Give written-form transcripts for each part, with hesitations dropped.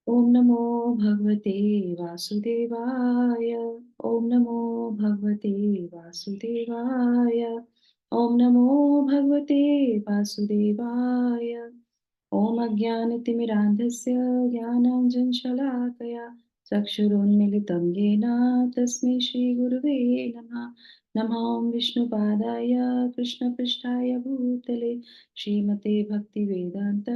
ओम नमो भगवते वासुदेवाय। ओम नमो भगवते वासुदेवाय। ओम नमो भगवते वासुदेवाय। ओम अज्ञानतिमिरान्धस्य ज्ञानाञ्जनशलाकया चक्षुरुन्मीलितं येन तस्मै श्रीगुरुवे नमः। नमो विष्णुपादाय कृष्णपृष्ठाय भूतले श्रीमते भक्तिवेदान्त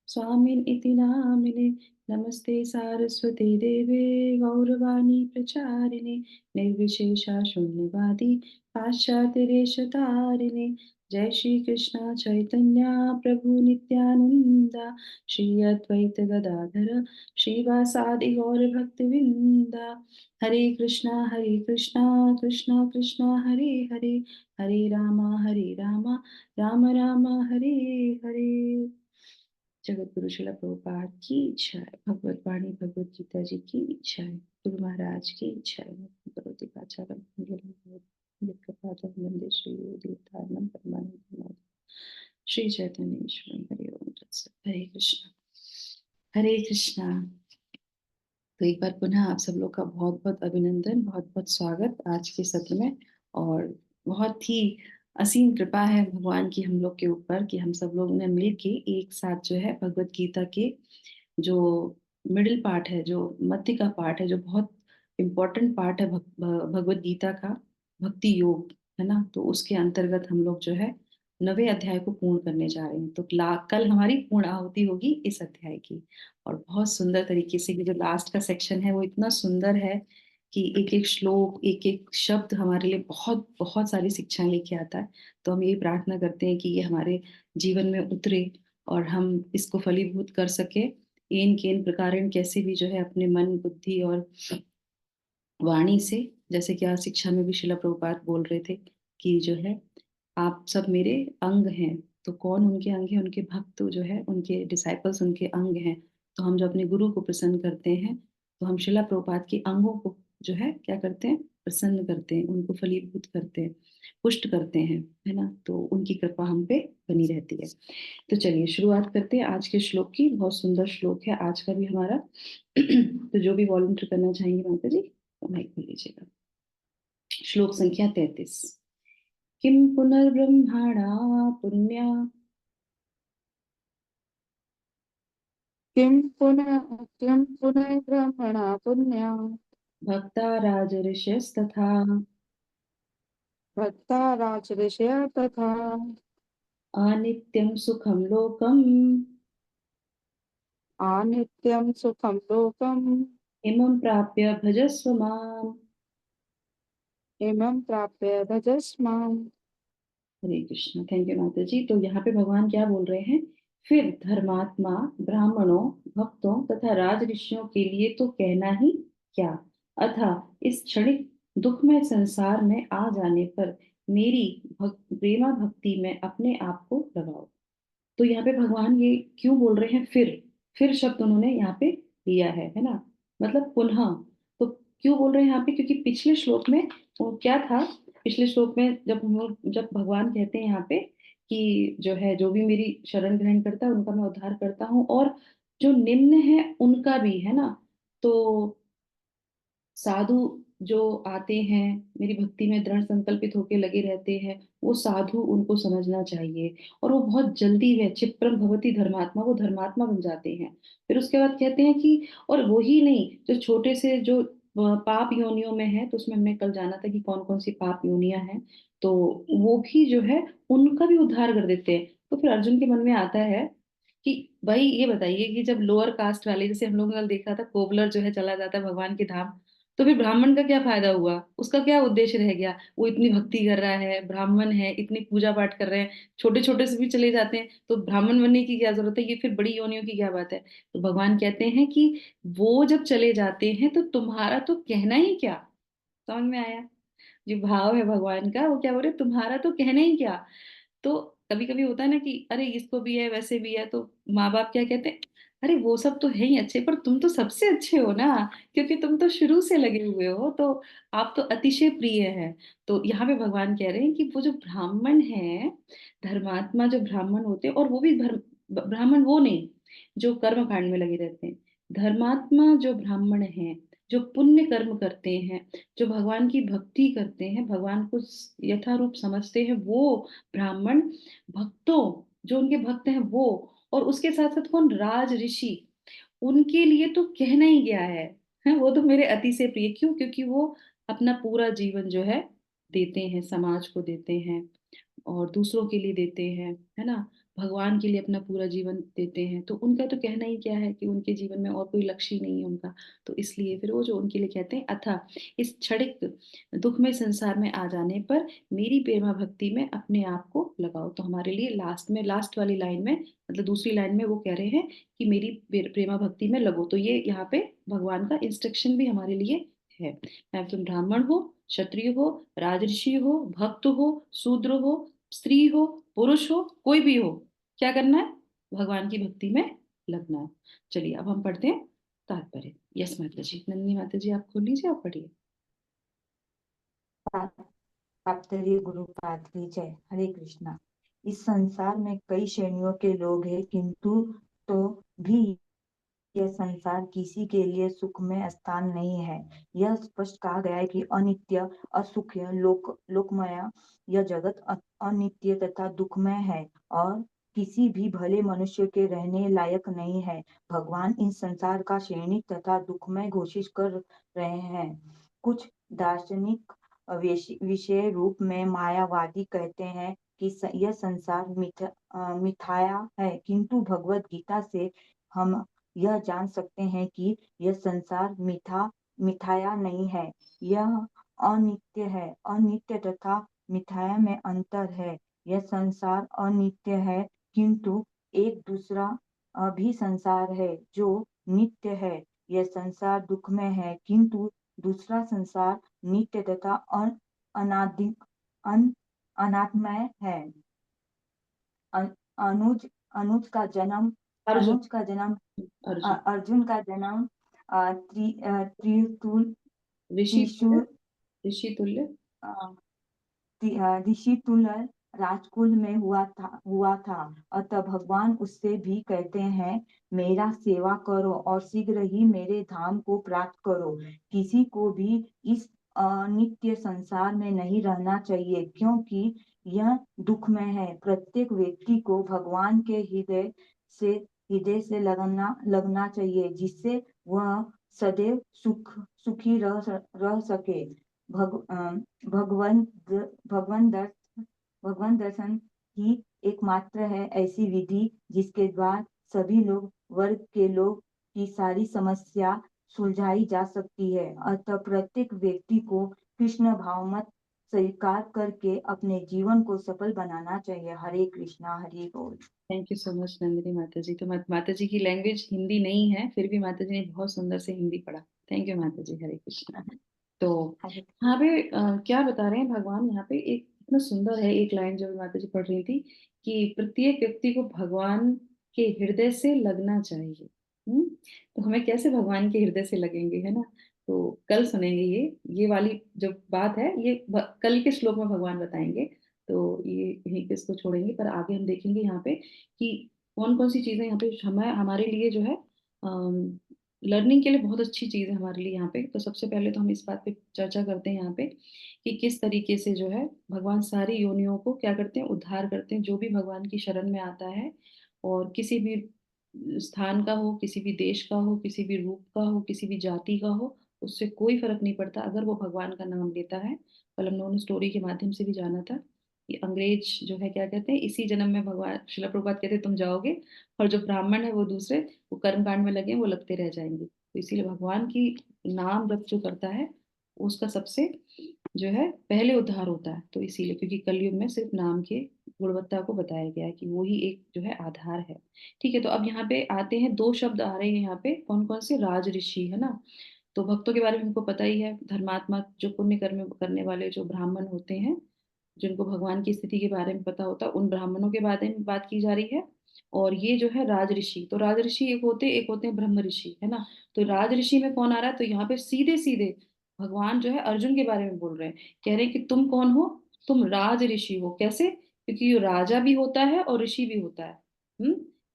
स्वामिन् इति नामिने। नमस्ते सारस्वती देवे गौरवाणी प्रचारिणे निर्विशेषा शून्यवादी पाश्चात्यदेशतारिणे। जय श्री कृष्ण चैतन्य प्रभु नित्यानंद श्री अद्वैत गदाधर श्रीवासादि गौर भक्तविंद। हरे कृष्णा कृष्णा कृष्णा हरे हरे हरे रामा राम राम हरे हरे। जगत गुरु शिला प्रभुपाद की जय। भगवत वाणी भगवत गीता जी की जय। गुरु महाराज की जय। करोति वाचालं वंदे श्री गुरुदेवतानं परमानंदं। श्री चैतन्य ईश्वर हरि ओम तत्सत। हरे कृष्णा हरे कृष्णा। तो एक बार पुनः आप सब लोग का बहुत बहुत अभिनंदन, बहुत बहुत स्वागत आज के सत्र में। और बहुत ही असीम कृपा है भगवान की हम लोग के ऊपर कि हम सब लोग ने मिल के एक साथ जो है भगवत गीता के जो मिडिल पार्ट है, जो मध्य का पार्ट है, जो बहुत इम्पोर्टेंट पार्ट है भगवत गीता का, भक्ति योग, है ना। तो उसके अंतर्गत हम लोग जो है 9वें अध्याय को पूर्ण करने जा रहे हैं। तो कल हमारी पूर्ण आहुति होगी इस अध्याय की। और बहुत सुंदर तरीके से ये जो लास्ट का सेक्शन है वो इतना सुंदर है कि एक एक श्लोक, एक एक शब्द हमारे लिए बहुत बहुत सारी शिक्षाएं लेके आता है। तो हम यही प्रार्थना करते हैं कि ये हमारे जीवन में उतरे और हम इसको फलीभूत कर सके। इन केन प्रकारेण कैसे भी जो है अपने मन बुद्धि और वाणी से, जैसे कि आज शिक्षा में भी शिला प्रभुपाद बोल रहे थे कि जो है आप सब मेरे अंग हैं। तो कौन उनके अंग है? उनके भक्त जो है, उनके डिसाइपल्स उनके अंग हैं। तो हम जो अपने गुरु को प्रसन्न करते हैं तो हम शिला प्रभुपाद के अंगों को जो है क्या करते हैं? प्रसन्न करते हैं, उनको फलीभूत करते हैं, पुष्ट करते हैं, है ना। तो उनकी कृपा हम पे बनी रहती है। तो चलिए शुरुआत करते हैं आज के श्लोक की। बहुत सुंदर श्लोक है आज का भी हमारा। तो जो भी वॉलंटियर करना चाहेंगे माता जी तो माइक खोल लीजिएगा। श्लोक संख्या 33। किम पुनर्ब्रह्मणा पुण्य किं पुनः ब्रह्मणा पुण्या भक्ता राजऋषयस्तथा भक्ता राजऋषया तथा अनित्यं सुखं लोकम् आनित्यं सुखं लोकम् इमं प्राप्य भजस्व माम्। इमं प्राप्य भजस्माम्। हरे कृष्ण। थैंक यू माता जी। तो यहाँ पे भगवान क्या बोल रहे हैं? फिर धर्मात्मा ब्राह्मणों, भक्तों तथा राज ऋषियों के लिए तो कहना ही क्या, अथा इस क्षणिक दुखमय संसार में आ जाने पर मेरी प्रेमा भक्ति में अपने आप को लगाओ। तो यहाँ पे भगवान ये क्यों बोल रहे हैं? फिर शब्द उन्होंने यहाँ पे लिया है ना, मतलब पुनः। तो क्यों बोल रहे हैं यहाँ पे? क्योंकि पिछले श्लोक में वो क्या था? पिछले श्लोक में जब भगवान कहते हैं यहाँ पे कि जो है जो भी मेरी शरण ग्रहण करता है उनका मैं उद्धार करता हूँ, और जो निम्न है उनका भी, है ना। तो साधु जो आते हैं मेरी भक्ति में दृढ़ संकल्पित होकर लगे रहते हैं, वो साधु उनको समझना चाहिए। और वो बहुत जल्दी है क्षिप्रम भवति धर्मात्मा, वो धर्मात्मा बन जाते हैं। फिर उसके बाद कहते हैं कि और वो ही नहीं, जो छोटे से जो पाप योनियों में है, तो उसमें हमने कल जाना था कि कौन कौन सी पाप योनियां हैं। तो वो भी जो है उनका भी उद्धार कर देते हैं। तो फिर अर्जुन के मन में आता है कि भाई ये बताइए कि जब लोअर कास्ट वाले, जैसे हम लोगों ने कल देखा था, कोबलर जो है चला जाता है भगवान के धाम, तो फिर ब्राह्मण का क्या फायदा हुआ? उसका क्या उद्देश्य रह गया? वो इतनी भक्ति कर रहा है, ब्राह्मण है, इतनी पूजा पाठ कर रहे हैं, छोटे छोटे से भी चले जाते हैं, तो ब्राह्मण बनने की क्या जरूरत है? ये फिर बड़ी योनियों की क्या बात है? तो भगवान कहते हैं कि वो जब चले जाते हैं तो तुम्हारा तो कहना ही क्या। समझ में आया? जो भाव है भगवान का, वो क्या बोल रहे? तुम्हारा तो कहना ही क्या। तो कभी कभी होता है ना कि अरे इसको भी है वैसे भी है, तो माँ बाप क्या कहते हैं? अरे वो सब तो है ही अच्छे, पर तुम तो सबसे अच्छे हो ना, क्योंकि तुम तो शुरू से लगे हुए हो, तो आप तो अतिशय प्रिय है। तो यहाँ पे भगवान कह रहे हैं कि वो जो ब्राह्मण है, धर्मात्मा जो ब्राह्मण होते हैं, और वो भी ब्राह्मण वो नहीं जो कर्म कांड में लगे रहते हैं। धर्मात्मा जो ब्राह्मण हैं, जो पुण्य कर्म करते हैं, जो भगवान की भक्ति करते हैं, भगवान को यथारूप समझते हैं, वो ब्राह्मण भक्तों, जो उनके भक्त हैं वो, और उसके साथ साथ कौन, राज ऋषि, उनके लिए तो कहना ही गया है, वो तो मेरे अति से प्रिय, क्यों, क्योंकि वो अपना पूरा जीवन जो है देते हैं, समाज को देते हैं और दूसरों के लिए देते हैं, है ना, भगवान के लिए अपना पूरा जीवन देते हैं, तो उनका तो कहना ही क्या है कि उनके जीवन में और कोई लक्ष्य ही नहीं है उनका। तो इसलिए फिर वो जो उनके लिए कहते हैं, अथा इस क्षणिक दुखमय संसार में आ जाने पर मेरी प्रेमा भक्ति में अपने आप को लगाओ। तो हमारे लिए लास्ट में, लास्ट वाली लाइन में, मतलब दूसरी लाइन में वो कह रहे हैं कि मेरी प्रेमा भक्ति में लगो। तो ये यहाँ पे भगवान का इंस्ट्रक्शन भी हमारे लिए है। चाहे तुम ब्राह्मण हो, क्षत्रिय हो, राजऋषि हो, भक्त हो, शूद्र हो, स्त्री हो, पुरुष हो, कोई भी हो, क्या करना है, भगवान की भक्ति में लगना है। चलिए अब हम पढ़ते हैं तात्पर्य। यस माता जी, नंदिनी माता जी आप खोल लीजिए, आप पढ़िए। तात्पर्य गुरुपाद की जय। हरे कृष्णा। इस संसार में कई श्रेणियों के लोग हैं, किंतु तो भी यह संसार किसी के लिए सुख में स्थान नहीं है। यह स्पष्ट कहा गया है कि अनित्य, असुख्य, लोकमय यह जगत अनित्य तथा दुखमय है और किसी भी भले मनुष्य के रहने लायक नहीं है। भगवान इन संसार का क्षणिक तथा दुखमय घोषित कर रहे हैं। कुछ दार्शनिक विषय रूप में मायावादी कहते हैं कि यह संसार मिथ्या है, किंतु भगवत गीता से हम यह जान सकते हैं कि यह संसार मिथ्या नहीं है, यह अनित्य है। अनित्य तथा मिथ्या में अंतर है। यह संसार अनित्य है, किंतु एक दूसरा भी संसार है जो नित्य है। यह संसार दुख में है, किंतु दूसरा संसार नित्य तथा अनादि अनात्मय है। अनुज अनुज का जन्म अर्जुन, अनुज का जन्म अर्जुन, अर्जुन का जन्म त्रिशूल ऋषि तुल्य, त्रिशूल ऋषि तुल्य, ऋषितुल्य राजकुल में हुआ था। अतः भगवान उससे भी कहते हैं, मेरा सेवा करो और शीघ्र ही मेरे धाम को प्राप्त करो। किसी को भी इस अनित्य संसार में नहीं रहना चाहिए, क्योंकि यह दुखमय है। प्रत्येक व्यक्ति को भगवान के हृदय से लगना चाहिए, जिससे वह सदैव सुखी रह सके। भगवान भगवान दर्शन ही एकमात्र है ऐसी विधि जिसके द्वारा सभी लोग वर्ग के लोग की सारी समस्या सुलझाई जा सकती है। अतः प्रत्येक व्यक्ति को कृष्ण भाव मत स्वीकार करके अपने जीवन को सफल बनाना चाहिए। हरे कृष्णा, हरे बोल। Thank you so much Nandini माता जी। तो माता जी की लैंग्वेज हिंदी नहीं है, फिर भी माता जी ने बहुत सुंदर से हिंदी पढ़ा। थैंक यू माता जी, हरे कृष्णा। तो हरे यहाँ पे क्या बता रहे हैं भगवान, यहाँ पे एक इतना सुंदर है, एक लाइन जो माता जी पढ़ रही थी कि प्रत्येक व्यक्ति को भगवान के हृदय से लगना चाहिए। तो हमें कैसे भगवान के हृदय से लगेंगे, है ना, तो कल सुनेंगे ये वाली जो बात है, ये कल के श्लोक में भगवान बताएंगे। तो ये यहीं पे इसको छोड़ेंगे, पर आगे हम देखेंगे यहाँ पे कि कौन कौन सी चीजें यहाँ पे हमें, हमारे लिए जो है लर्निंग के लिए बहुत अच्छी चीज है हमारे लिए यहाँ पे। तो सबसे पहले तो हम इस बात पे चर्चा करते हैं यहाँ पे कि किस तरीके से जो है भगवान सारी योनियों को क्या करते हैं, उद्धार करते हैं। जो भी भगवान की शरण में आता है और किसी भी स्थान का हो, किसी भी देश का हो, किसी भी रूप का हो, किसी भी जाति का हो, उससे कोई फर्क नहीं पड़ता अगर वो भगवान का नाम लेता है। कल हम लोगों ने स्टोरी के माध्यम से भी जाना था कि अंग्रेज जो है क्या कहते हैं, इसी जन्म में भगवान शिला प्रभुपाद कहते हैं तुम जाओगे, और जो ब्राह्मण है वो दूसरे, वो कर्म कांड में लगे हैं, वो लगते रह जाएंगे। तो इसीलिए भगवान की नाम जप जो करता है उसका सबसे जो है पहले उद्धार होता है। तो इसीलिए, क्योंकि कलयुग में सिर्फ नाम के गुणवत्ता को बताया गया है कि वो ही एक जो है आधार है। ठीक है, तो अब यहाँ पे आते हैं, दो शब्द आ रहे हैं यहाँ पे, कौन कौन से, राज ऋषि, है ना। तो भक्तों के बारे में हमको पता ही है, धर्मात्मा जो पुण्य कर्म करने वाले जो ब्राह्मण होते हैं, जिनको भगवान की स्थिति के बारे में पता होता है, उन ब्राह्मणों के बारे में बात की जा रही है। और ये जो है राज ऋषि, तो राज ऋषि एक होते हैं ब्रह्म ऋषि, है ना। तो राज ऋषि में कौन आ रहा है, तो यहाँ पे सीधे सीधे भगवान जो है अर्जुन के बारे में बोल रहे हैं, कह रहे हैं कि तुम कौन हो, तुम राज ऋषि हो। कैसे, क्योंकि ये राजा भी होता है और ऋषि भी होता है।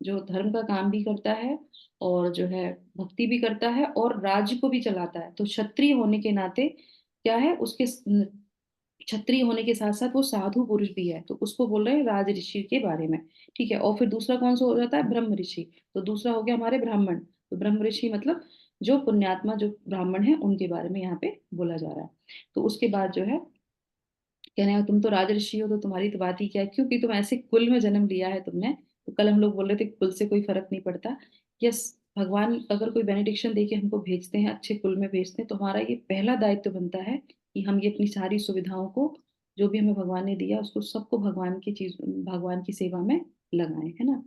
जो धर्म का काम भी करता है और जो है भक्ति भी करता है और राज्य को भी चलाता है। तो क्षत्रिय होने के नाते क्या है, उसके क्षत्रिय होने के साथ साथ वो साधु पुरुष भी है, तो उसको बोल रहे हैं राज ऋषि के बारे में। ठीक है, और फिर दूसरा कौन सा हो जाता है, ब्रह्म ऋषि। तो दूसरा हो गया हमारे ब्राह्मण। तो ब्रह्म ऋषि मतलब जो पुण्यात्मा जो ब्राह्मण है उनके बारे में यहाँ पे बोला जा रहा है। तो उसके बाद जो है कहने हैं तुम तो राजऋषि हो तो तुम्हारी तो बात ही क्या है, क्योंकि तुम ऐसे कुल में जन्म लिया है तुमने। तो कल हम लोग बोल रहे थे कुल से कोई फर्क नहीं पड़ता। यस, भगवान अगर कोई बेनिडिक्शन दे के हमको भेजते हैं, अच्छे कुल में भेजते हैं, तो हमारा ये पहला दायित्व बनता है कि हम ये अपनी सारी सुविधाओं को, जो भी हमें भगवान ने दिया, उसको सबको भगवान की सेवा में लगाएं, है ना।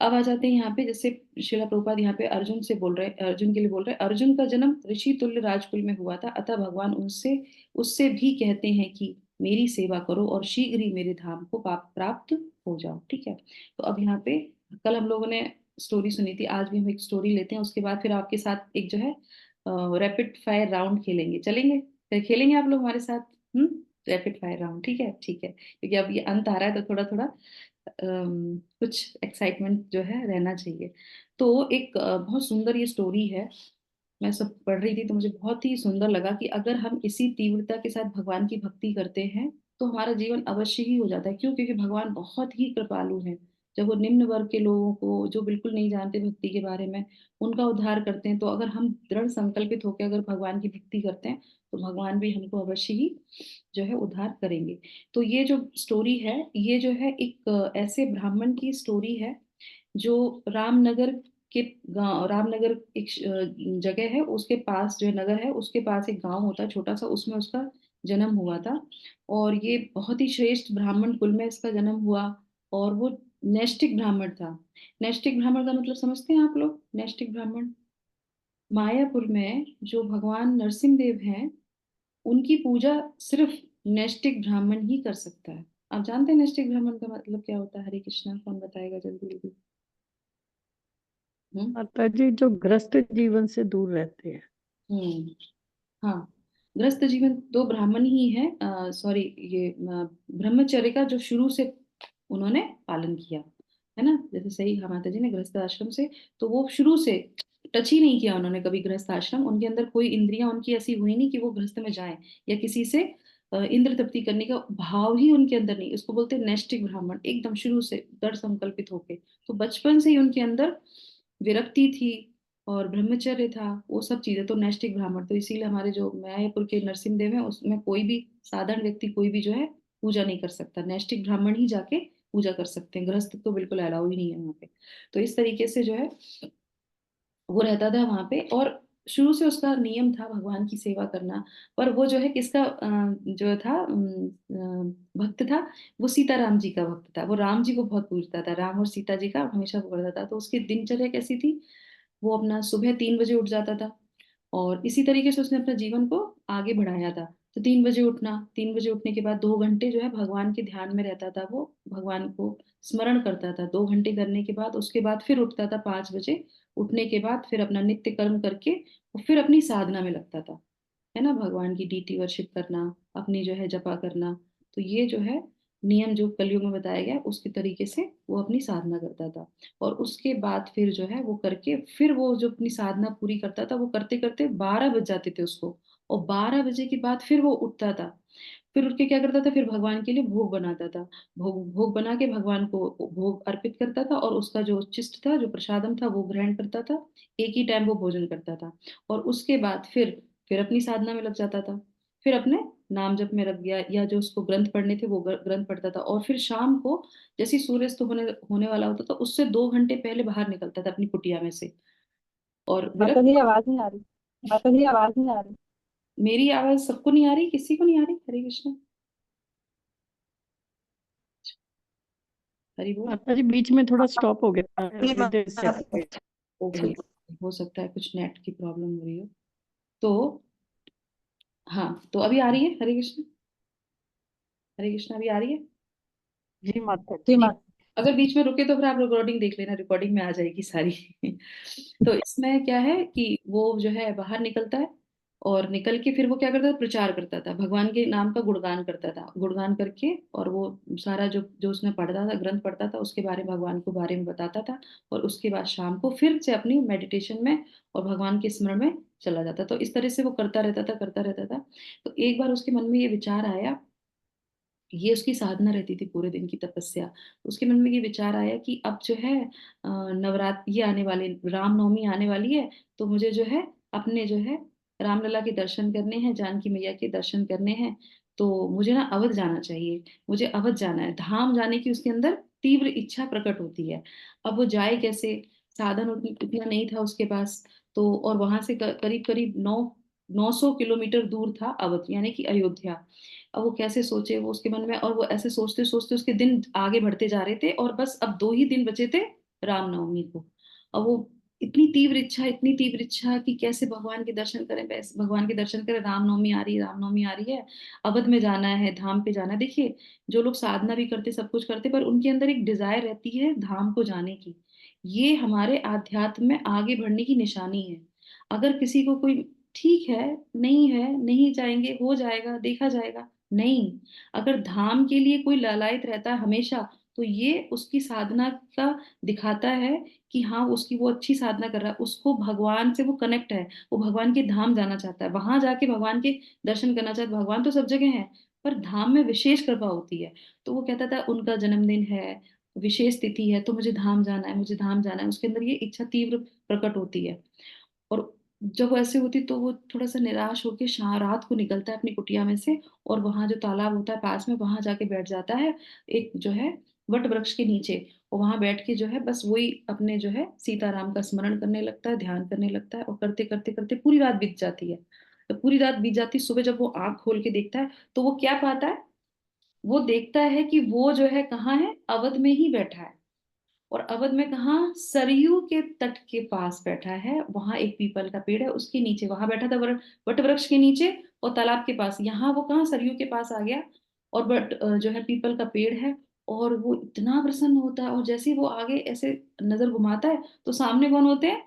अब आ जाते हैं यहाँ पे, जैसे श्रीला प्रभुपाद यहाँ पे अर्जुन से बोल रहे, अर्जुन के लिए बोल रहे, अर्जुन का जन्म ऋषि तुल्य राजकुल में हुआ था, अतः भगवान उनसे उससे भी कहते हैं कि मेरी सेवा करो और शीघ्र ही मेरे धाम को प्राप्त हो जाओ। ठीक है, तो अब यहाँ पे कल हम लोगों ने स्टोरी सुनी थी, आज भी हम एक स्टोरी लेते हैं, उसके बाद फिर आपके साथ एक जो है रैपिड फायर राउंड खेलेंगे। चलेंगे, फिर खेलेंगे आप लोग हमारे साथ। रैपिड फायर राउंड, ठीक है ठीक है, क्योंकि अब ये अंत आ रहा है तो थोड़ा थोड़ा कुछ एक्साइटमेंट जो है रहना चाहिए। तो एक बहुत सुंदर ये स्टोरी है, मैं सब पढ़ रही थी तो मुझे बहुत ही सुंदर लगा कि अगर हम इसी तीव्रता के साथ भगवान की भक्ति करते हैं तो हमारा जीवन अवश्य ही हो जाता है। क्यों? क्योंकि भगवान बहुत ही कृपालु है। जब वो निम्न वर्ग के लोगों को, जो बिल्कुल नहीं जानते भक्ति के बारे में, उनका उद्धार करते हैं, तो अगर हम दृढ़ संकल्पित होकर अगर भगवान की भक्ति करते हैं तो भगवान भी हमको अवश्य ही जो है उद्धार करेंगे। तो ये जो स्टोरी है, ये जो है एक ऐसे ब्राह्मण की स्टोरी है जो रामनगर के गांव, रामनगर एक जगह है, उसके पास जो नगर है उसके पास एक गांव होता है छोटा सा, उसमें उसका जन्म हुआ था। और ये बहुत ही श्रेष्ठ ब्राह्मण कुल में इसका जन्म हुआ। और वो नैष्टिक ब्राह्मण था। नैष्टिक ब्राह्मण का मतलब समझते हैं आप लोग? नैष्टिक ब्राह्मण मायापुर में जो भगवान नरसिंह देव हैं, उनकी पूजा सिर्फ नैष्टिक ब्राह्मण ही कर सकता है। आप जानते हैं नैष्टिक ब्राह्मण का मतलब क्या होता है? हरे कृष्णा, कौन बताएगा जल्दी जल्दी? हम्म माता जी जो गृहस्थ जीवन से दूर रहते हैं। हम्म हाँ, गृहस्थ जीवन तो ब्राह्मण ही है, सॉरी, ये ब्रह्मचर्य का जो शुरू से उन्होंने पालन किया, है ना। जैसे सही कहा माता जी ने, गृहस्थ आश्रम से तो वो शुरू से टच ही नहीं किया उन्होंने कभी गृहस्थ आश्रम। उनके अंदर कोई इंद्रियां उनकी ऐसी हुई नहीं कि वो गृहस्थ में जाएं, या किसी से इंद्र तृप्ति करने का भाव ही उनके अंदर नहीं। उसको बोलते हैं नैष्टिक ब्राह्मण, एकदम शुरू से दृढ़ संकल्पित होके। तो बचपन से ही उनके अंदर विरक्ति थी और ब्रह्मचर्य था, वो सब चीजें। तो नैष्टिक ब्राह्मण, तो इसीलिए हमारे जो मायापुर के नरसिंह देव है उसमें कोई भी साधारण व्यक्ति कोई भी जो है पूजा नहीं कर सकता, नैष्टिक ब्राह्मण ही जाके पूजा कर सकते हैं, गृहस्थ तो बिल्कुल अलाउ ही नहीं है वहाँ पे। तो इस तरीके से जो है वो रहता था वहां पे, और शुरू से उसका नियम था भगवान की सेवा करना। पर वो जो है किसका जो था भक्त था, वो सीताराम जी का भक्त था। वो राम जी को बहुत पूजता था, राम और सीता जी का हमेशा वो करता था। तो उसकी दिनचर्या कैसी थी, वो अपना सुबह 3 बजे उठ जाता था, और इसी तरीके से उसने अपने जीवन को आगे बढ़ाया था। तो 3 बजे उठना, 3 बजे उठने के बाद 2 घंटे जो है भगवान के ध्यान में रहता था, वो भगवान को स्मरण करता था। 2 घंटे करने के बाद उसके बाद फिर उठता था 5 बजे। उठने के बाद फिर अपना नित्य कर्म करके और फिर अपनी साधना में लगता था, है ना, भगवान की डीटी वर्शिप करना, अपनी जो है जपा करना। तो ये जो है नियम जो कलयुग में बताया गया, उसके तरीके से वो अपनी साधना करता था। और उसके बाद फिर जो है वो करके फिर वो जो अपनी साधना पूरी करता था, वो करते करते 12 बज जाते थे उसको। और 12 बजे के बाद फिर वो उठता था। फिर उठ के क्या करता था, फिर भगवान के लिए भोग बनाता था। भोग भोग बना के भगवान को भोग अर्पित करता था, और उसका जो उच्छिष्ट था, जो प्रसादम था, वो ग्रहण करता था। एक ही टाइम वो भोजन करता था। और उसके बाद फिर अपनी साधना में लग जाता था। फिर अपने नाम जप में लग गया, या जो उसको ग्रंथ पढ़ने थे वो ग्रंथ पढ़ता था। और फिर शाम को जैसे ही सूर्यास्त होने होने वाला होता था, उससे 2 घंटे पहले बाहर निकलता था अपनी कुटिया में से। और माता विरक्त। जी आवाज नहीं आ रही। माता जी आवाज नहीं आ रही। मेरी आवाज सबको नहीं आ रही? किसी को नहीं आ रही? हरे कृष्ण, हरि बोल। माता जी बीच में थोड़ा स्टॉप हो गया विद ओके, हो सकता है कुछ नेट की प्रॉब्लम हो रही हो। तो हाँ, तो अभी आ रही है? हरे कृष्ण, हरे कृष्ण, अभी आ रही है? जी माता जी जी। माता। अगर बीच में रुके तो फिर आप रिकॉर्डिंग देख लेना, रिकॉर्डिंग में आ जाएगी सारी। तो इसमें क्या है कि वो जो है बाहर निकलता है, और निकल के फिर वो क्या करता था, प्रचार करता था, भगवान के नाम का गुणगान करता था, गुणगान करके और वो सारा जो जो उसने पढ़ता था, ग्रंथ पढ़ता था, उसके बारे में, भगवान को बारे में बताता था। और उसके बाद शाम को फिर से अपनी मेडिटेशन में और भगवान के स्मरण में चला जाता। तो इस तरह से वो करता रहता था, करता रहता था। तो एक बार उसके मन में ये विचार आया, ये उसकी साधना रहती थी पूरे दिन की तपस्या। उसके मन में ये विचार आया कि अब जो है नवरात्र ये आने वाले, रामनवमी आने वाली है, तो मुझे जो है अपने जो है रामलला के दर्शन करने हैं, जानकी मैया के दर्शन करने हैं। तो मुझे ना अवध जाना चाहिए, मुझे अवध जाना है, धाम जाने की उसके अंदर तीव्र इच्छा प्रकट होती है। अब वो जाए कैसे, साधन उतना नहीं था उसके पास। तो और वहां से करीब करीब 900 किलोमीटर दूर था अवध, यानी कि अयोध्या। अब वो कैसे सोचे, वो उसके मन में, और वो ऐसे सोचते सोचते उसके दिन आगे बढ़ते जा रहे थे, और बस अब 2 ही दिन बचे थे रामनवमी को। अब वो इतनी तीव्र इच्छा, इतनी तीव्र इच्छा कि कैसे भगवान के दर्शन करें, भगवान के दर्शन करें, रामनवमी आ रही है, रामनवमी आ रही है, अवध में जाना है, धाम पे जाना है। देखिए, जो लोग साधना भी करते, सब कुछ करते, पर उनके अंदर एक डिजायर रहती है धाम को जाने की। ये हमारे आध्यात्म में आगे बढ़ने की निशानी है। अगर किसी को कोई ठीक है, नहीं जाएंगे, हो जाएगा, देखा जाएगा, नहीं, अगर धाम के लिए कोई लालायित रहता है हमेशा, तो ये उसकी साधना का दिखाता है कि हाँ, उसकी वो अच्छी साधना कर रहा है, उसको भगवान से वो कनेक्ट है, वो भगवान के धाम जाना चाहता है, वहां जाके भगवान के दर्शन करना चाहता है। भगवान तो सब जगह है, पर धाम में विशेष कृपा होती है। तो वो कहता था उनका जन्मदिन है, विशेष तिथि है, तो मुझे धाम जाना है, मुझे धाम जाना है, उसके अंदर ये इच्छा तीव्र प्रकट होती है। और जब वो ऐसे होती तो वो थोड़ा सा निराश होकर शाम रात को निकलता है अपनी कुटिया में से, और वहां जो तालाब होता है पास में, वहां जाके बैठ जाता है एक जो है वट वृक्ष के नीचे। और वहां बैठ के जो है बस वही अपने जो है सीताराम का स्मरण करने लगता है, ध्यान करने लगता है, और करते करते करते पूरी रात बीत जाती है। तो पूरी रात बीत जाती, सुबह जब वो आंख खोल के देखता है, तो वो क्या पाता है, वो देखता है कि वो जो है कहाँ है, अवध में ही बैठा है। और अवध में कहाँ, सरयू के तट के पास बैठा है, वहां एक पीपल का पेड़ है, उसके नीचे वहां बैठा था, वट वृक्ष के नीचे और तालाब के पास। यहाँ वो कहाँ, सरयू के पास आ गया, और जो है पीपल का पेड़ है। और वो इतना प्रसन्न होता है, और जैसे ही वो आगे ऐसे नजर घुमाता है, तो सामने कौन होते हैं,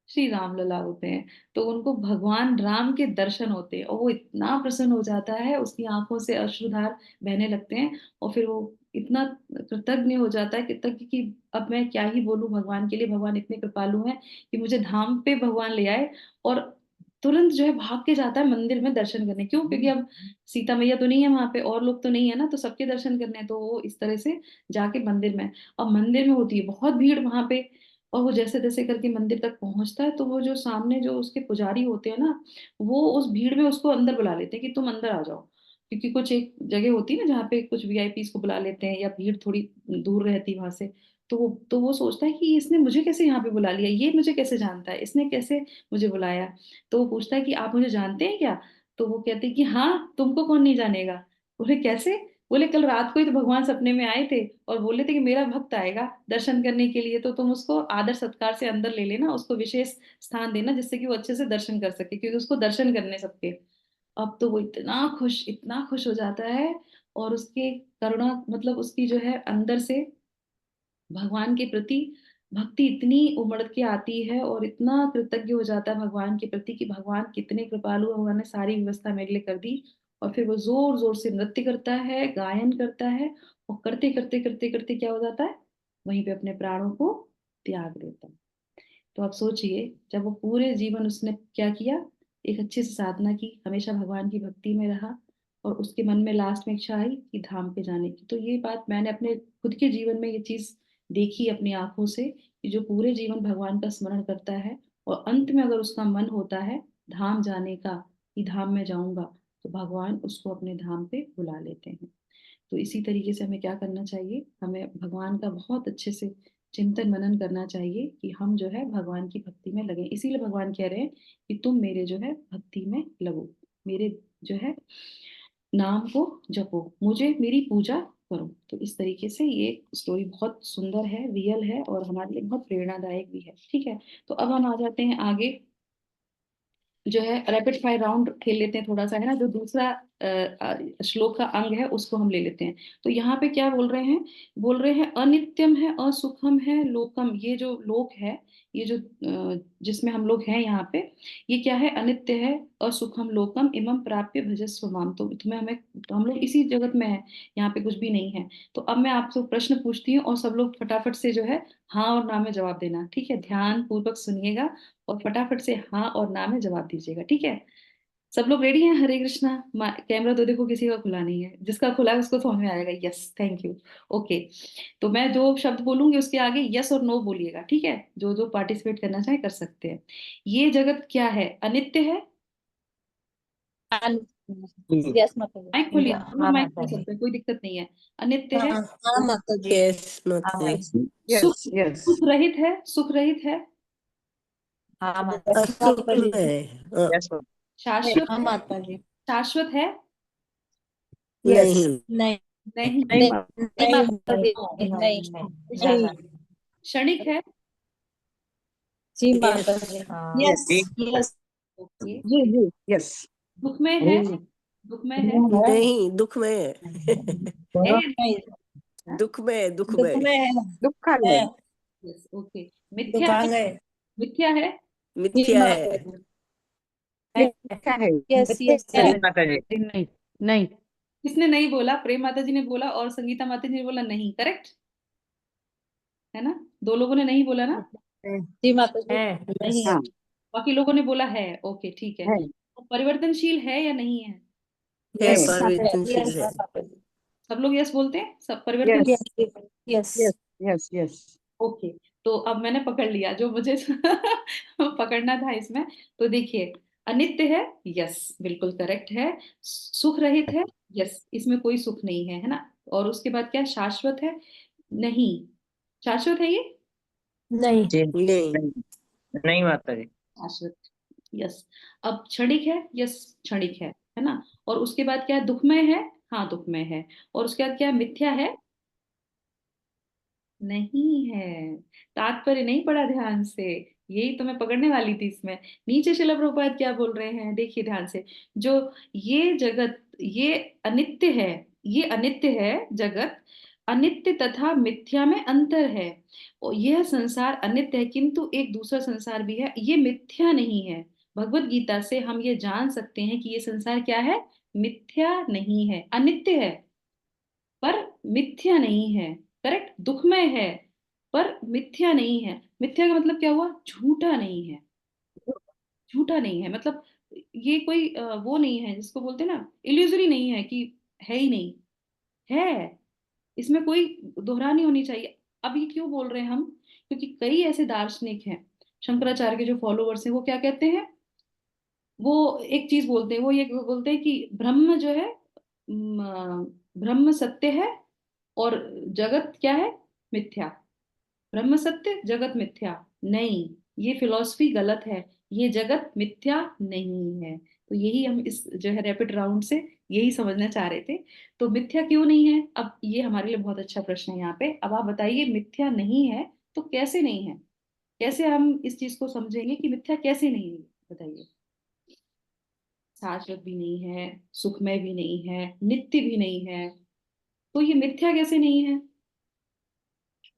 श्री राम लला होते हैं। तो उनको भगवान राम के दर्शन होते हैं, और वो इतना प्रसन्न हो जाता है, उसकी आंखों से अश्रुधार बहने लगते हैं। और फिर वो इतना कृतज्ञ हो जाता है, कृतज्ञ कि अब मैं क्या ही बोलूं भगवान के लिए, भगवान इतने कृपालु हैं कि मुझे धाम पे भगवान ले आए। और तुरंत जो है भाग के जाता है मंदिर में दर्शन करने। क्यों? क्योंकि अब सीता मैया तो नहीं है वहां पे, और लोग तो नहीं है ना, तो सबके दर्शन करने हैं। तो वो इस तरह से जाके मंदिर में, अब मंदिर में होती है बहुत भीड़ वहां पे। और वो जैसे तैसे करके मंदिर तक पहुंचता है, तो वो जो सामने जो उसके पुजारी होते हैं ना, वो उस भीड़ में उसको अंदर बुला लेते हैं कि तुम अंदर आ जाओ। क्योंकि कुछ एक जगह होती है ना जहाँ पे कुछ वीआईपी को बुला लेते हैं, या भीड़ थोड़ी दूर रहती वहां से। तो वो सोचता है कि इसने मुझे कैसे यहाँ पे बुला लिया, ये मुझे कैसे जानता है, इसने कैसे मुझे बुलाया। तो वो पूछता है कि आप मुझे जानते हैं क्या? तो वो कहते हैं कि हाँ, तुमको कौन नहीं जानेगा। बोले कैसे? बोले कल रात को ही तो भगवान सपने में आए थे, और बोले थे कि मेरा भक्त आएगा दर्शन करने के लिए, तो तुम उसको आदर सत्कार से अंदर ले लेना, उसको विशेष स्थान देना, जिससे कि वो अच्छे से दर्शन कर सके, क्योंकि उसको दर्शन करने सबके। अब तो वो इतना खुश हो जाता है, और उसके करुणा, मतलब उसकी जो है अंदर से भगवान के प्रति भक्ति इतनी उमड़ के आती है, और इतना कृतज्ञ हो जाता है भगवान के प्रति कि भगवान कितने कृपालु हैं, भगवान ने सारी व्यवस्था मेरे लिए कर दी। और फिर वो जोर जोर से नृत्य करता है, गायन करता है, और करते करते करते करते क्या हो जाता है, वहीं पे अपने प्राणों को त्याग देता है। तो आप सोचिए, जब वो पूरे जीवन उसने क्या किया, एक अच्छे से साधना की, हमेशा भगवान की भक्ति में रहा, और उसके मन में लास्ट में इच्छा आई कि धाम पे जाने की। तो ये बात मैंने अपने खुद के जीवन में ये चीज देखी अपनी आंखों से, कि जो पूरे जीवन भगवान का स्मरण करता है, और अंत में अगर उसका मन होता है धाम जाने का, कि धाम में जाऊंगा, तो भगवान उसको अपने धाम पे बुला लेते हैं। तो इसी तरीके से हमें क्या करना चाहिए, हमें भगवान का बहुत अच्छे से चिंतन मनन करना चाहिए, कि हम जो है भगवान की भक्ति में लगे। इसीलिए भगवान कह रहे हैं कि तुम मेरे जो है भक्ति में लगो, मेरे जो है नाम को जपो, मुझे मेरी पूजा करो। तो इस तरीके से ये स्टोरी बहुत सुंदर है, रियल है, और हमारे लिए बहुत प्रेरणादायक भी है। ठीक है, तो अब हम आ जाते हैं आगे, जो है रैपिड फायर राउंड खेल लेते हैं थोड़ा सा, है ना। जो दूसरा श्लोक का अंग है उसको हम ले लेते हैं। तो यहाँ पे क्या बोल रहे हैं अनित्यम है, असुखम है, लोकम। ये जो लोक है, ये जो जिसमें हम लोग हैं यहाँ पे, ये क्या है? अनित्य है, असुखम लोकम इमं प्राप्य भजस्व माम। तो तुम्हें हमें, तो हम लोग इसी जगत में है, यहाँ पे कुछ भी नहीं है। तो अब मैं आपसे प्रश्न पूछती हूँ और सब लोग फटाफट से जो है हाँ और ना में जवाब देना, ठीक है? ध्यान पूर्वक सुनिएगा और फटाफट से हाँ और ना में जवाब दीजिएगा, ठीक है? सब लोग रेडी हैं? हरे कृष्णा। कैमरा तो देखो किसी का खुला नहीं है, जिसका खुला है उसको समझ में आएगा। Yes, thank you. ओके, तो मैं जो शब्द बोलूंगी उसके आगे यस और नो बोलिएगा, ठीक है? जो जो पार्टिसिपेट करना चाहे कर सकते हैं। ये जगत क्या है? अनित्य है। यस माता जी। माइक खोलिए, हम लोग हाँ माइक माता खोल जी। सकते हैं, कोई दिक्कत नहीं है। अनित्य है, हाँ माता जी। यस हाँ माता माता जी। जी। सुख यस यस सुख रहित है, सुख रहित है, हाँ माता जी। असुख में है। यस शाश्वत हाँ है, माता जी। शाश्वत है, यस नहीं नहीं नहीं, नहीं नहीं माता नहीं माता जी, नहीं नहीं। नहीं माता जी। क्षणिक है। जी माता यस। जी। हाँ, यस यस ओके, जी जी यस दुख में है, दुख में है, नहीं, दुख में है। है, नहीं, दुख में है, दुख दुख में में है दुखा है। है यस, ओके। मिथ्या है, दुखांग है। मिथ्या है, जी मिथ्या माता है। जी। क्या है यस यस नहीं माता जी नहीं नहीं किसने नहीं बोला? प्रेम माता जी ने बोला और संगीता माता जी ने बोला नहीं, करेक्ट है ना? दो लोगों ने नहीं बोला ना, जी माता जी। है नहीं है। हाँ बाकी लोगों ने बोला है। ओके, ठीक है। है तो परिवर्तनशील है या नहीं है? है यस माता जी। परिवर्तनशील यस है। माता जी। सब लोग यस बोलते हैं, सब परिवर्तन। Yes yes yes yes yes yes okay, तो अब मैंने पकड़ लिया जो मुझे पकड़ना था इसमें। तो देखिए, अनित्य है, यस बिल्कुल करेक्ट है। सुख रहित है, यस इसमें कोई सुख नहीं है, है ना? और उसके बाद क्या? शाश्वत है, नहीं। शाश्वत है ये? नहीं। जी नहीं। नहीं नहीं माता जी शाश्वत, यस। अब क्षणिक है, यस क्षणिक है ना? और उसके बाद क्या है? दुखमय है, हाँ दुखमय है। और उसके बाद क्या है? मिथ्या है, नहीं है। तात्पर्य नहीं पढ़ा ध्यान से, यही तो मैं पकड़ने वाली थी इसमें। नीचे शिला प्रभुपाद क्या बोल रहे हैं, देखिए ध्यान से। जो ये जगत, ये अनित्य है, ये अनित्य है जगत, अनित्य तथा मिथ्या में अंतर है। और यह संसार अनित्य है किंतु एक दूसरा संसार भी है, ये मिथ्या नहीं है। भगवत गीता से हम ये जान सकते हैं कि ये संसार क्या है? मिथ्या नहीं है, अनित्य है पर मिथ्या नहीं है। करेक्ट, दुखमय है पर मिथ्या नहीं है। मिथ्या का मतलब क्या हुआ? झूठा नहीं है, झूठा नहीं है मतलब ये कोई वो नहीं है जिसको बोलते हैं ना, इल्यूजरी नहीं है कि है ही नहीं, है। इसमें कोई दोहरानी होनी चाहिए। अब ये क्यों बोल रहे हैं हम? क्योंकि कई ऐसे दार्शनिक हैं, शंकराचार्य के जो फॉलोवर्स हैं, वो क्या कहते हैं? वो एक चीज बोलते हैं, वो ये बोलते हैं कि ब्रह्म जो है, ब्रह्म सत्य है और जगत क्या है? मिथ्या। ब्रह्म सत्य, जगत मिथ्या। नहीं, ये फिलॉसफी गलत है। ये जगत मिथ्या नहीं है। तो यही हम इस जो है रैपिड राउंड से यही समझना चाह रहे थे। तो मिथ्या क्यों नहीं है? अब ये हमारे लिए बहुत अच्छा प्रश्न है यहाँ पे। अब आप बताइए, मिथ्या नहीं है तो कैसे नहीं है? कैसे हम इस चीज को समझेंगे कि मिथ्या कैसे नहीं है? बताइए। शाश्वत भी नहीं है, सुखमय भी नहीं है, नित्य भी नहीं है, तो ये मिथ्या कैसे नहीं है?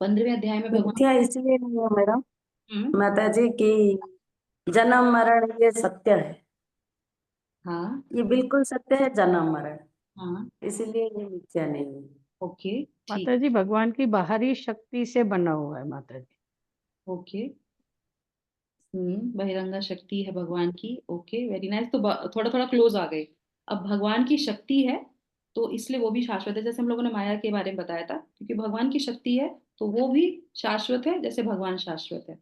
15वें अध्याय में भगवान। मिथ्या इसलिए नहीं है मैडम, हम्म, माता जी की जन्म मरण ये सत्य है। हाँ ये बिल्कुल सत्य है, जन्म मरण, हाँ, इसलिए ये मिथ्या नहीं है। ओके, ठीक, माता जी भगवान की बाहरी शक्ति से बना हुआ है माता जी ओके। बहिरंगा शक्ति है भगवान की, ओके वेरी नाइस। तो थोड़ा थोड़ा क्लोज आ गए। अब भगवान की शक्ति है तो इसलिए वो भी शाश्वत है, जैसे हम लोगों ने माया के बारे में बताया था, क्योंकि भगवान की शक्ति है तो वो भी शाश्वत है जैसे भगवान शाश्वत है।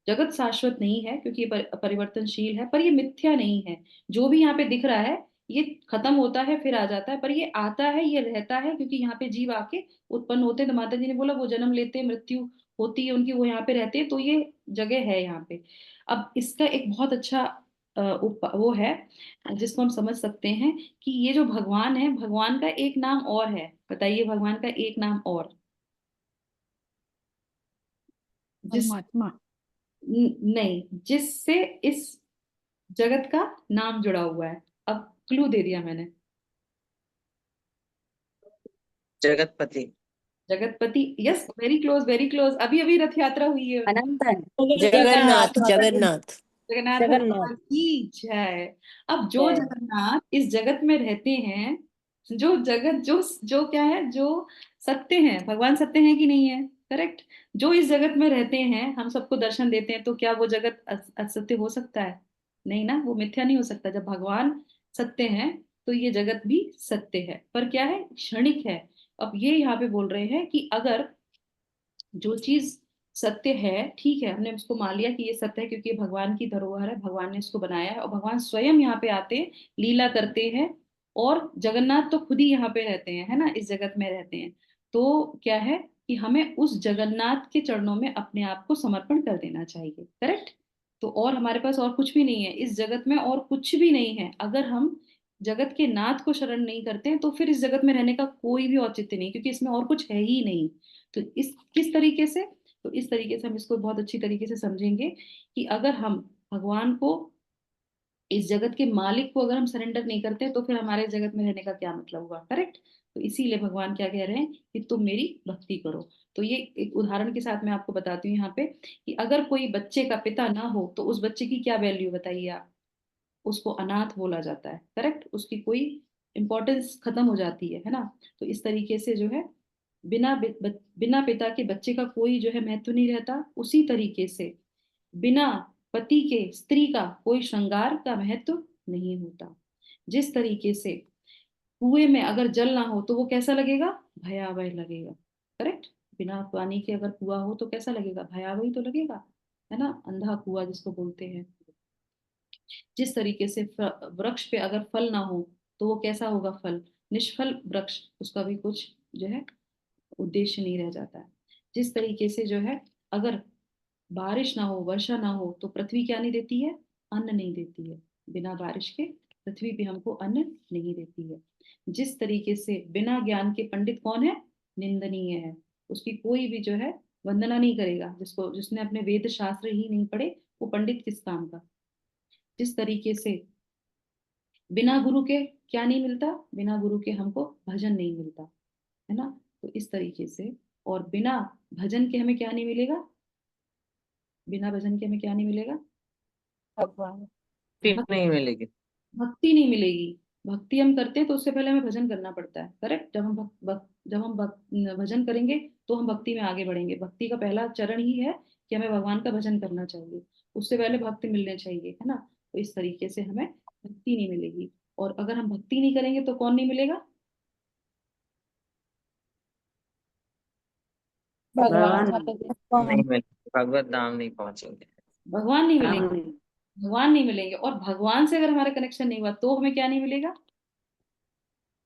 जगत शाश्वत नहीं है क्योंकि ये परिवर्तनशील है, पर ये मिथ्या नहीं है। जो भी यहाँ पे दिख रहा है ये खत्म होता है फिर आ जाता है, पर ये आता है, ये रहता है, क्योंकि यहाँ पे जीव आके उत्पन्न होते हैं। तो माता जी ने बोला वो जन्म लेते हैं, मृत्यु होती है उनकी, वो यहाँ पे रहते हैं, तो ये जगह है यहाँ पे। अब इसका एक बहुत अच्छा वो है जिसको हम समझ सकते हैं कि ये जो भगवान है, भगवान का एक नाम और है। बताइए, भगवान का एक नाम और, जिस परमात्मा नहीं, जिससे इस जगत का नाम जुड़ा हुआ है। अब क्लू दे दिया मैंने। Jagatpati. Jagatpati, yes, very close, very close. अभी अभी रथ यात्रा हुई है। अनंत है। जगन्नाथ जगन्नाथ। जगन्नाथ जगन्नाथ। भगवान की जय। अब जो जय। जगन्नाथ इस जगत में रहते हैं, जो जगत जो जो क्या है, जो सत्य है, भगवान सत्य है कि नहीं है? करेक्ट। जो इस जगत में रहते हैं, हम सबको दर्शन देते हैं, तो क्या वो जगत असत्य हो सकता है? नहीं ना, वो मिथ्या नहीं हो सकता। जब भगवान सत्य है तो ये जगत भी सत्य है, पर क्या है, क्षणिक है। अब ये यहाँ पे बोल रहे हैं कि अगर जो चीज सत्य है, ठीक है, हमने उसको मान लिया कि ये सत्य है क्योंकि ये भगवान की धरोहर है, भगवान ने इसको बनाया है, और भगवान स्वयं यहाँ पे आते हैं, लीला करते हैं। और जगन्नाथ तो खुद ही यहाँ पे रहते हैं, है ना, इस जगत में रहते हैं। तो क्या है कि हमें उस जगन्नाथ के चरणों में अपने आप को समर्पण कर देना चाहिए। करेक्ट। तो और हमारे पास और कुछ भी नहीं है इस जगत में, और कुछ भी नहीं है। अगर हम जगत के नाथ को शरण नहीं करते हैं तो फिर इस जगत में रहने का कोई भी औचित्य नहीं, क्योंकि इसमें और कुछ है ही नहीं। तो इस किस तरीके से, तो इस तरीके से हम इसको बहुत अच्छी तरीके से समझेंगे कि अगर हम भगवान को, इस जगत के मालिक को अगर हम सरेंडर नहीं करते तो फिर हमारे जगत में रहने का क्या मतलब हुआ। करेक्ट। तो इसीलिए भगवान क्या कह रहे हैं कि तुम मेरी भक्ति करो। तो ये एक उदाहरण के साथ मैं आपको बताती हूँ यहाँ पे कि अगर कोई बच्चे का पिता ना हो तो उस बच्चे की क्या वैल्यू बताइए आप? उसको अनाथ बोला जाता है। करेक्ट। उसकी कोई इंपॉर्टेंस खत्म हो जाती है ना। तो इस तरीके से जो है, बिना पिता के बच्चे का कोई जो है महत्व नहीं रहता। उसी तरीके से बिना पति के स्त्री का कोई श्रृंगार का महत्व नहीं होता। जिस तरीके से कुएं में अगर जल ना हो तो वो कैसा लगेगा? भयावह लगेगा। करेक्ट। बिना पानी के अगर कुआं हो तो कैसा लगेगा? भयावह ही तो लगेगा, है ना, अंधा कुआं जिसको बोलते हैं। जिस तरीके से वृक्ष पे अगर फल ना हो तो वो कैसा होगा? फल निष्फल वृक्ष, उसका भी कुछ जो है उद्देश्य नहीं रह जाता है। जिस तरीके से जो है, अगर बारिश ना हो, वर्षा ना हो तो पृथ्वी क्या नहीं देती है? अन्न नहीं देती है। बिना बारिश के पृथ्वी भी हमको अन्न नहीं देती है। जिस तरीके से बिना ज्ञान के पंडित कौन है? निंदनीय है। उसकी कोई भी जो है वंदना नहीं करेगा। जिसने अपने वेद शास्त्र ही नहीं पढ़े वो पंडित किस काम का। जिस तरीके से बिना गुरु के क्या नहीं मिलता? बिना गुरु के हमको भजन नहीं मिलता, है ना। तो इस तरीके से, और बिना भजन के हमें क्या नहीं मिलेगा? बिना भजन के हमें क्या नहीं मिलेगा? भगवान। भक- नहीं मिलेगी। भक्ति नहीं मिलेगी। भक्ति हम करते हैं तो उससे पहले हमें भजन करना पड़ता है। करेक्ट। भजन करेंगे तो हम भक्ति में आगे बढ़ेंगे। भक्ति का पहला चरण ही है कि हमें भगवान का भजन करना चाहिए। उससे पहले भक्ति मिलने चाहिए, है ना। तो इस तरीके से हमें भक्ति नहीं मिलेगी। और अगर हम भक्ति नहीं करेंगे तो कौन नहीं मिलेगा? भगवान भगवान माता जी। नहीं मिलेगी, भगवत धाम नहीं पहुंचेंगे। भगवान नहीं नाम मिलेंगे। नहीं। भगवान नहीं मिलेंगे, और भगवान से अगर हमारा कनेक्शन नहीं हुआ तो हमें क्या नहीं मिलेगा?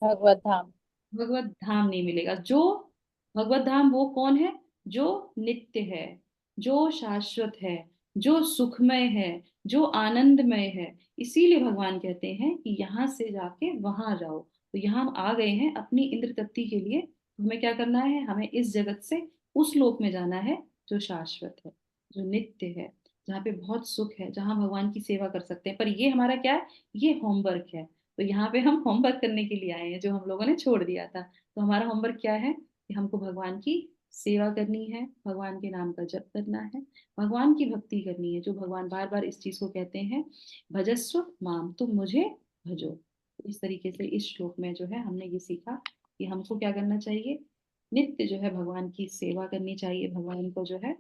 भगवत धाम। भगवत धाम नहीं मिलेगा। जो भगवत धाम वो कौन है? जो नित्य है, जो शाश्वत है, जो सुखमय है, जो आनंदमय है। इसीलिए भगवान कहते हैं कि यहाँ से जाके वहां जाओ। तो यहाँ हम आ गए हैं अपनी इंद्र तृप्ति के लिए। तो हमें क्या करना है? हमें इस जगत से उस लोक में जाना है जो शाश्वत है, जो नित्य है, जहाँ पे बहुत सुख है, जहाँ भगवान की सेवा कर सकते हैं। पर ये हमारा क्या है? ये होमवर्क है। तो यहाँ पे हम होमवर्क करने के लिए आए हैं जो हम लोगों ने छोड़ दिया था। तो हमारा होमवर्क क्या है कि हमको भगवान की सेवा करनी है, भगवान के नाम का जप करना है, भगवान की भक्ति करनी है। जो भगवान बार बार इस चीज को कहते हैं, भजस्व माम, तुम मुझे भजो। तो इस तरीके से इस श्लोक में जो है हमने ये सीखा कि हमको क्या करना चाहिए? नित्य जो है भगवान की सेवा करनी चाहिए। भगवान को जो है,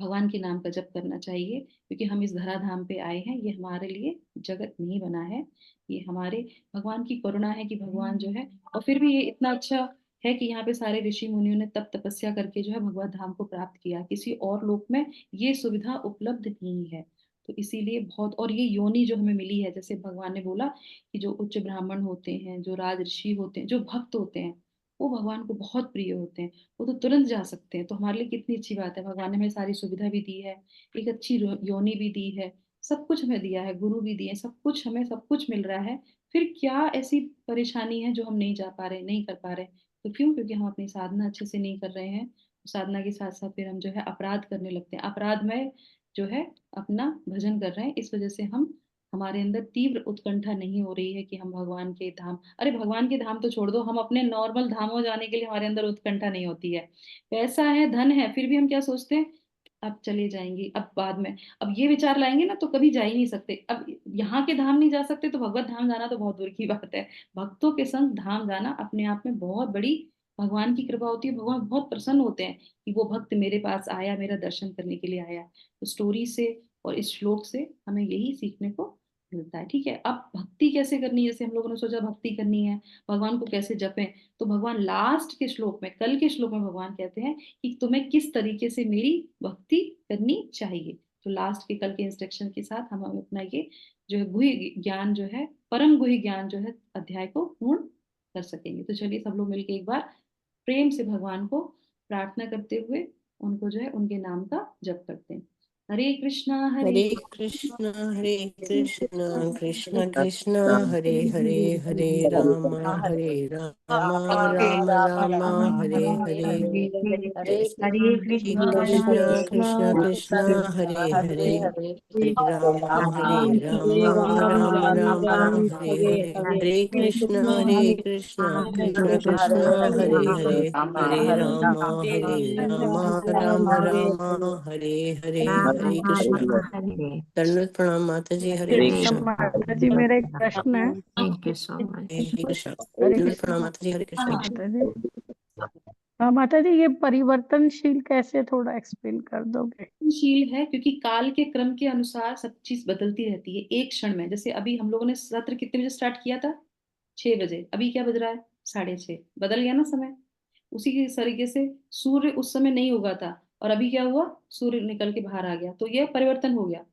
भगवान के नाम का जप करना चाहिए, क्योंकि हम इस धराधाम पे आए हैं। ये हमारे लिए जगत नहीं बना है, ये हमारे भगवान की करुणा है कि भगवान जो है, और फिर भी ये इतना अच्छा है कि यहाँ पे सारे ऋषि मुनियों ने तप तपस्या करके जो है भगवत धाम को प्राप्त किया। किसी और लोक में ये सुविधा उपलब्ध नहीं है। तो इसीलिए बहुत, और ये योनि जो हमें मिली है, जैसे भगवान ने बोला कि जो उच्च ब्राह्मण होते हैं, जो राज ऋषि होते हैं, जो भक्त होते हैं, वो भगवान को बहुत प्रिय होते हैं। वो तो तुरंत जा सकते हैं। तो हमारे लिए कितनी अच्छी बात है, भगवान ने हमें सारी सुविधा भी दी है, एक अच्छी योनि भी दी है, सब कुछ हमें दिया है, गुरु भी दिए, सब कुछ हमें, सब कुछ मिल रहा है। फिर क्या ऐसी परेशानी है जो हम नहीं जा पा रहे, नहीं कर पा रहे? तो क्यों? क्योंकि हम अपनी साधना अच्छे से नहीं कर रहे हैं। साधना के साथ साथ फिर हम जो है अपराध करने लगते हैं। अपराध में जो है अपना भजन कर रहे हैं, इस वजह से हम हमारे अंदर तीव्र उत्कंठा नहीं हो रही है कि हम भगवान के धाम, अरे भगवान के धाम तो छोड़ दो, हम अपने नॉर्मल धामों जाने के लिए हमारे अंदर उत्कंठा नहीं होती है। पैसा है, धन है, फिर भी हम क्या सोचते हैं, अब चले जाएंगे, अब बाद में, अब ये विचार लाएंगे ना तो कभी जा ही नहीं सकते। अब यहाँ के धाम नहीं जा सकते तो भगवत धाम जाना तो बहुत दूर की बात है। भक्तों के संग धाम जाना अपने आप में बहुत बड़ी भगवान की कृपा होती है। भगवान बहुत प्रसन्न होते हैं कि वो भक्त मेरे पास आया, मेरा दर्शन करने के लिए आया। तो स्टोरी से और इस श्लोक से हमें यही सीखने को मिलता है। ठीक है, अब भक्ति कैसे करनी है, जैसे हम लोगों ने सोचा भक्ति करनी है, भगवान को कैसे जपें, तो भगवान लास्ट के श्लोक में, कल के श्लोक में भगवान कहते हैं कि तुम्हें किस तरीके से मेरी भक्ति करनी चाहिए। तो लास्ट के कल के इंस्ट्रक्शन के साथ हम अपना ये जो है गुह्य ज्ञान जो है, परम गुह्य ज्ञान जो है अध्याय को पूर्ण कर सकेंगे। तो चलिए सब लोग मिलकर एक बार प्रेम से भगवान को प्रार्थना करते हुए उनको जो है उनके नाम का जप करते हैं। हरे कृष्णा हरे कृष्णा कृष्ण कृष्ण हरे हरे, हरे राम राम राम हरे हरे। हरे श्री कृष्ण कृष्ण कृष्ण हरे हरे, हरे राम राम राम हरे हरे। हरे कृष्ण कृष्ण कृष्ण हरे हरे, हरे राम राम हरे हरे। हरे कृष्ण। दंडवत प्रणाम माता जी। हरे हरे कृष्ण। कृष्ण। माता जी मेरा एक प्रश्न है। Thank you so much. Hare Krishna. Hare दंडवत कृष्ण प्रणाम माता जी। हरे कृष्ण। माता जी। हाँ माता जी, ये परिवर्तनशील कैसे, थोड़ा एक्सप्लेन कर दोगे? शील है क्योंकि काल के क्रम के अनुसार सब चीज बदलती रहती है एक क्षण में। जैसे अभी हम लोगों ने सत्र कितने बजे स्टार्ट किया था, 6 बजे, अभी क्या बज रहा है, 6:30, बदल गया ना समय। उसी के तरीके से सूर्य उस समय नहीं उगा था और अभी क्या हुआ, सूर्य निकल के बाहर आ गया, तो यह परिवर्तन हो गया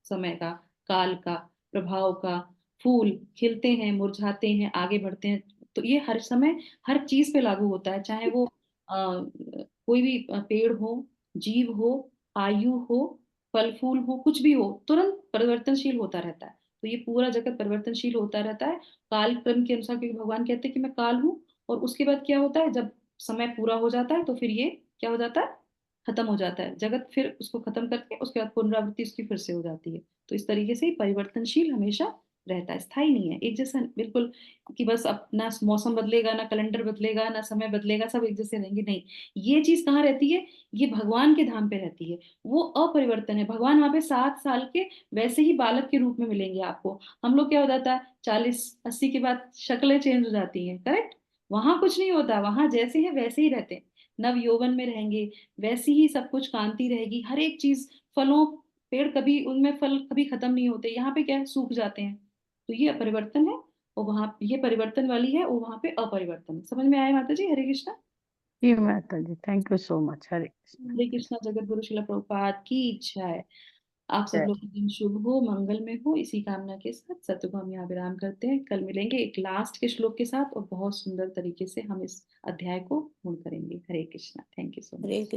समय का, काल का, प्रभाव का। फूल खिलते हैं, मुरझाते हैं, आगे बढ़ते हैं, तो ये हर समय हर चीज पे लागू होता है, चाहे वो कोई भी पेड़ हो, जीव हो, आयु हो, फल फूल हो, कुछ भी हो, तुरंत परिवर्तनशील होता रहता है। तो ये पूरा जगत परिवर्तनशील होता रहता है काल क्रम के अनुसार, क्योंकि भगवान कहते हैं कि मैं काल हूँ। और उसके बाद क्या होता है, जब समय पूरा हो जाता है तो फिर ये क्या हो जाता है, खत्म हो जाता है जगत, फिर उसको खत्म करके उसके बाद पुनरावृत्ति उसकी फिर से हो जाती है। तो इस तरीके से परिवर्तनशील हमेशा रहता है, स्थायी नहीं है एक जैसा बिल्कुल, कि बस अब ना मौसम बदलेगा, ना कैलेंडर बदलेगा, ना समय बदलेगा, सब एक जैसे रहेंगे, नहीं। ये चीज कहाँ रहती है, ये भगवान के धाम पे रहती है। वो अपरिवर्तन है। भगवान वहां पे 7 साल के वैसे ही बालक के रूप में मिलेंगे आपको। हम लोग क्या हो जाता है, 40-80 के बाद शक्लें चेंज हो जाती हैं, करेक्ट। वहां कुछ नहीं होता, वहां जैसे है वैसे ही रहते हैं, नव यौवन में रहेंगे, वैसी ही सब कुछ कांति रहेगी, हर एक चीज, फलों, पेड़ कभी उनमें फल कभी खत्म नहीं होते, यहाँ पे क्या है, सूख जाते हैं। तो ये अपरिवर्तन है, और वहां ये परिवर्तन वाली है, और वहां पे अपरिवर्तन है। समझ में आया माता जी? हरे कृष्णा। जी माता जी, thank you so much. Hare Krishna. हरे कृष्णा। जगत गुरु शिला प्रभुपाद की इच्छा है आप सब लोग का दिन शुभ हो, मंगल में हो, इसी कामना के साथ सत्य को हम यहाँ विराम करते हैं। कल मिलेंगे एक लास्ट के श्लोक के साथ, और बहुत सुंदर तरीके से हम इस अध्याय को पूर्ण करेंगे। Hare Krishna. Thank you so Hare much. Krishna.